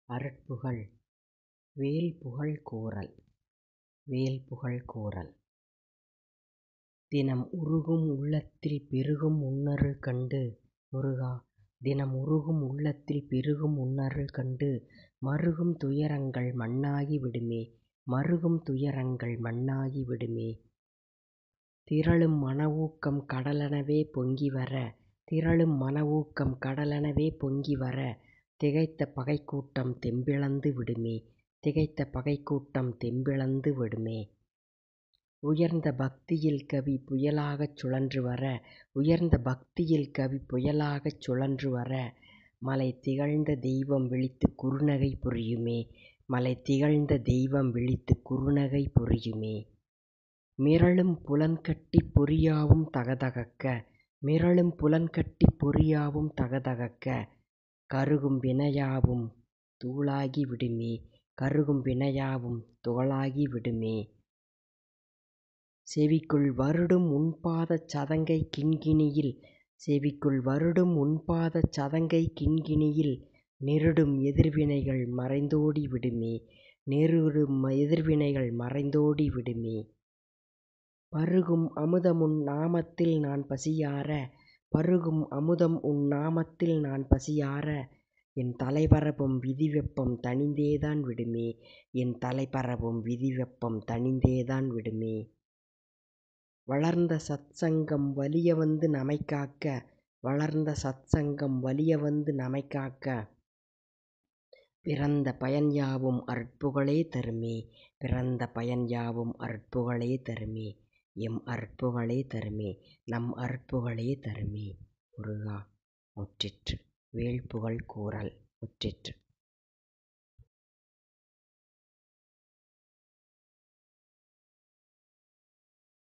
அருட்புகழ் வேல்புகழ் கூறல். வேல்புகழ் கூறல். தினம் உருகும் உள்ளத்தில் பெருகும் உன்னருள் கண்டு முருகா, தினம் உருகும் உள்ளத்தில் பெருகும் உன்னருள் கண்டு மருகும் துயரங்கள் மண்ணாகி விடுமே, மருகும் துயரங்கள் மண்ணாகி விடுமே. திரளும் மனவூக்கம் கடலெனவே பொங்கிவர, திரளும் மனவூக்கம் கடலெனவே பொங்கிவர, திகைத்த பகைக்கூட்டம் தெம்பிழந்து விடுமே, திகைத்த பகைக்கூட்டம் தெம்பிழந்து விடுமே. உயர்ந்த பக்தியில் கவி புயலாகச் சுழன்றுவர, உயர்ந்த பக்தியில் கவி புயலாகச் சுழன்றுவர, மலை திகழ்ந்த தெய்வம் விழித்துக் குறுநகை புரியுமே, மலை திகழ்ந்த தெய்வம் விழித்துக் குறுநகை புரியுமே. மிரளும் புலன்கட்டிப் பொறியாவும் தகதகக்க, மிரளும் புலன்கட்டிப் பொறியாவும் தகதகக்க, கருகும் வினையாவும் தூளாகி விடுமே, கருகும் வினையாவும் தூளாகி விடுமே. செவிக்குள் வருடும் உன்பாதச் சதங்கை கிண்கிணியில், செவிக்குள் வருடும் உன்பாதச் சதங்கை கிண்கிணியில், நெருடும் எதிர்வினைகள் மறைந்தோடி விடுமே, நெருடும் எதிர்வினைகள் மறைந்தோடி விடுமே. பருகும் அமுதம் உன் நாமத்தில் நான் பசியார, பருகும் அமுதம் உன் நாமத்தில் நான் பசியார, என் தலைபரப்பும் விதிவெப்பம் தணிந்தேதான் விடுமே, என் தலைபரப்பும் விதிவெப்பம் தணிந்தேதான் விடுமே. வளர்ந்த சத்சங்கம் வலிய வந்து நமைக்காக்க, வளர்ந்த சத்சங்கம் வலிய வந்து நமைக்காக்க, பிறந்த பயன் யாவும் அருட்புகழே தருமே, பிறந்த பயன் யாவும் அருட்புகழே தருமே. எம் அருட்புகழே தருமே, நம் அருட்புகழே தருமே. முருகா முற்றிற்று. வேல்புகழ் கூறல் முற்றிற்று.